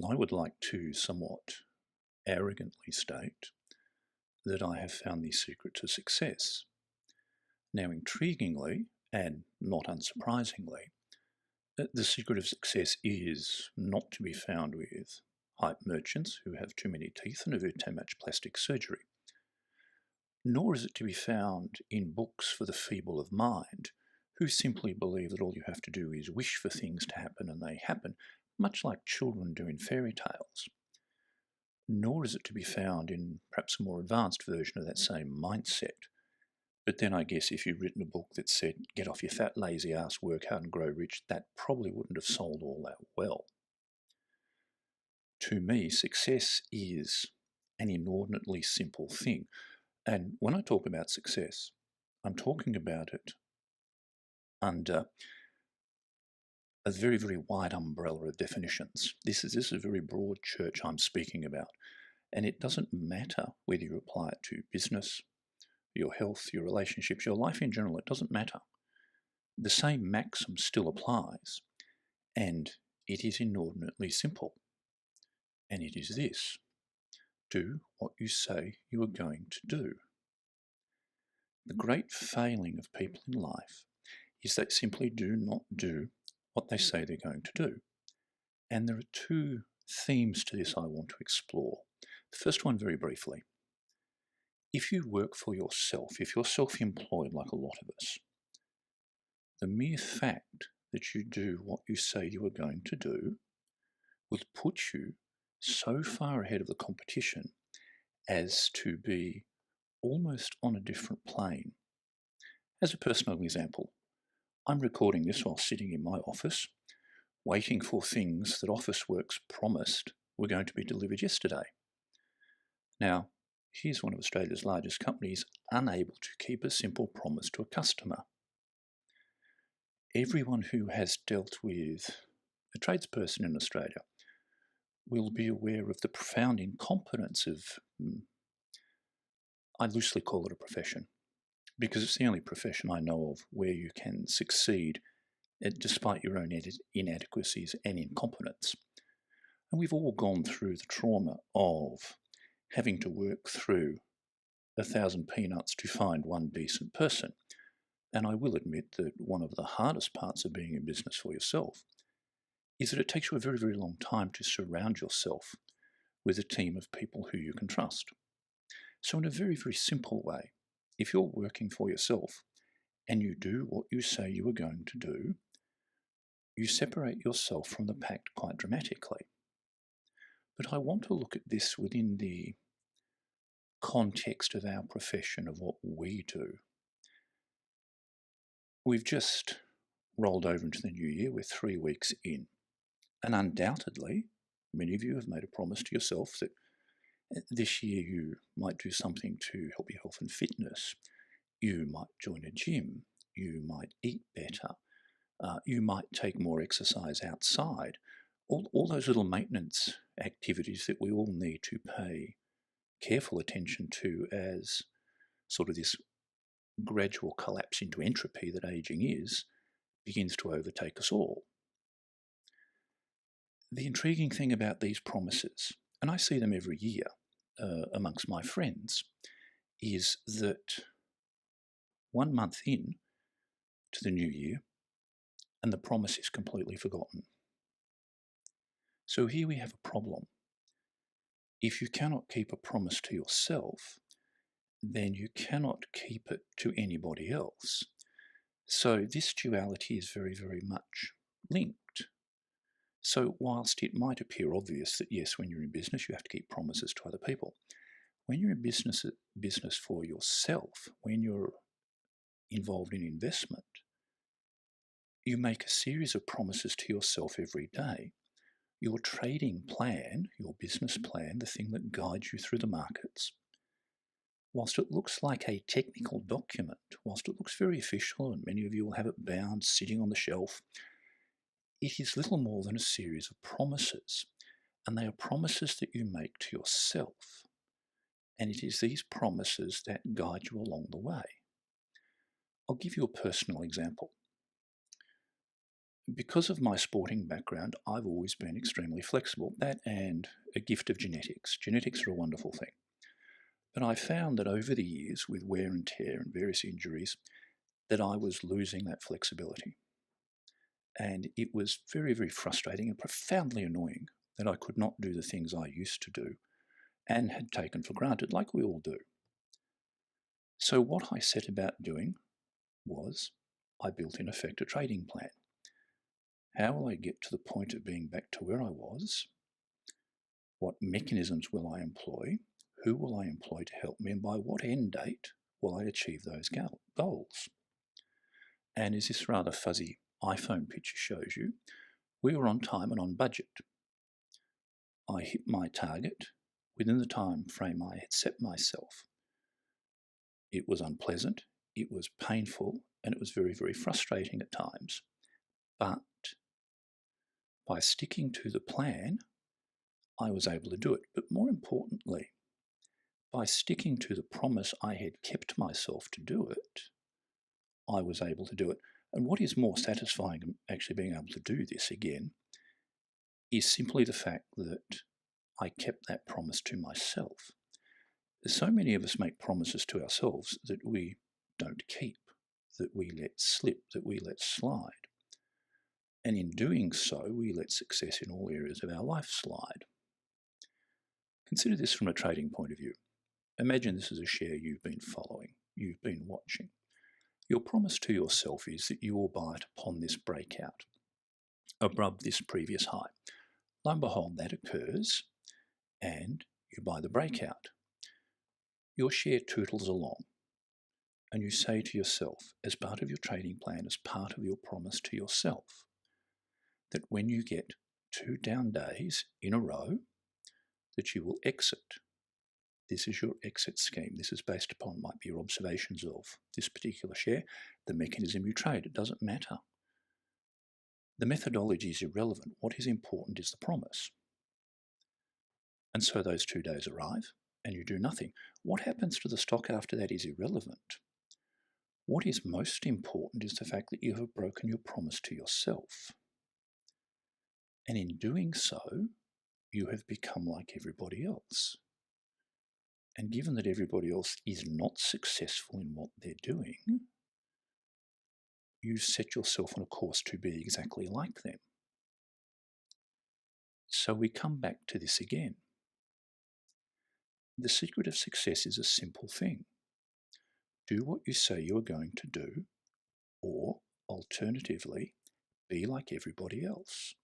I would like to somewhat arrogantly state that I have found the secret to success. Now, intriguingly, and not unsurprisingly, the secret of success is not to be found with hype merchants who have too many teeth and have had too much plastic surgery, nor is it to be found in books for the feeble of mind who simply believe that all you have to do is wish for things to happen and they happen, much like children do in fairy tales. Nor is it to be found in perhaps a more advanced version of that same mindset. But then I guess if you'd written a book that said, get off your fat, lazy ass, work hard and grow rich, that probably wouldn't have sold all that well. To me, success is an inordinately simple thing. And when I talk about success, I'm talking about it under a very, very wide umbrella of definitions. This is a very broad church I'm speaking about. And it doesn't matter whether you apply it to business, your health, your relationships, your life in general, it doesn't matter. The same maxim still applies, and it is inordinately simple. And it is this: do what you say you are going to do. The great failing of people in life is they simply do not do what they say they're going to do. And there are two themes to this I want to explore. The first one, very briefly. If you work for yourself, if you're self-employed like a lot of us, the mere fact that you do what you say you are going to do will put you so far ahead of the competition as to be almost on a different plane. As a personal example, I'm recording this while sitting in my office, waiting for things that Officeworks promised were going to be delivered yesterday. Now, here's one of Australia's largest companies unable to keep a simple promise to a customer. Everyone who has dealt with a tradesperson in Australia will be aware of the profound incompetence of, I loosely call it a profession, because it's the only profession I know of where you can succeed despite your own inadequacies and incompetence. And we've all gone through the trauma of having to work through 1,000 peanuts to find one decent person. And I will admit that one of the hardest parts of being in business for yourself is that it takes you a very, very long time to surround yourself with a team of people who you can trust. So in a very, very simple way, if you're working for yourself and you do what you say you are going to do, you separate yourself from the pack quite dramatically. But I want to look at this within the context of our profession, of what we do. We've just rolled over into the new year. We're 3 weeks in. And undoubtedly, many of you have made a promise to yourself that this year you might do something to help your health and fitness. You might join a gym. You might eat better. You might take more exercise outside. All those little maintenance activities that we all need to pay careful attention to as sort of this gradual collapse into entropy that aging is, begins to overtake us all. The intriguing thing about these promises, and I see them every year amongst my friends, is that 1 month in to the new year and the promise is completely forgotten. So here we have a problem. If you cannot keep a promise to yourself, then you cannot keep it to anybody else. So this duality is very, very much linked. So whilst it might appear obvious that yes, when you're in business, you have to keep promises to other people, when you're in business for yourself, when you're involved in investment, you make a series of promises to yourself every day. Your trading plan, your business plan, the thing that guides you through the markets, whilst it looks like a technical document, whilst it looks very official and many of you will have it bound sitting on the shelf, it is little more than a series of promises. And they are promises that you make to yourself. And it is these promises that guide you along the way. I'll give you a personal example. Because of my sporting background, I've always been extremely flexible. That and a gift of genetics. Genetics are a wonderful thing. But I found that over the years, with wear and tear and various injuries, that I was losing that flexibility. And it was very, very frustrating and profoundly annoying that I could not do the things I used to do and had taken for granted, like we all do. So, what I set about doing was I built, in effect, a trading plan. How will I get to the point of being back to where I was? What mechanisms will I employ? Who will I employ to help me? And by what end date will I achieve those goals? And as this rather fuzzy iPhone picture shows you, we were on time and on budget. I hit my target within the time frame I had set myself. It was unpleasant, it was painful, and it was very, very frustrating at times. But by sticking to the plan, I was able to do it. But more importantly, by sticking to the promise I had kept myself to do it, I was able to do it. And what is more satisfying than actually being able to do this again is simply the fact that I kept that promise to myself. So many of us make promises to ourselves that we don't keep, that we let slip, that we let slide. And in doing so, we let success in all areas of our life slide. Consider this from a trading point of view. Imagine this is a share you've been following, you've been watching. Your promise to yourself is that you will buy it upon this breakout, above this previous high. Lo and behold, that occurs, and you buy the breakout. Your share tootles along, and you say to yourself, as part of your trading plan, as part of your promise to yourself, that when you get 2 down days in a row, that you will exit. This is your exit scheme. This is based upon, might be your observations of this particular share, the mechanism you trade. It doesn't matter. The methodology is irrelevant. What is important is the promise. And so those 2 days arrive and you do nothing. What happens to the stock after that is irrelevant. What is most important is the fact that you have broken your promise to yourself. And in doing so, you have become like everybody else. And given that everybody else is not successful in what they're doing, you set yourself on a course to be exactly like them. So we come back to this again. The secret of success is a simple thing. Do what you say you are going to do, or alternatively, be like everybody else.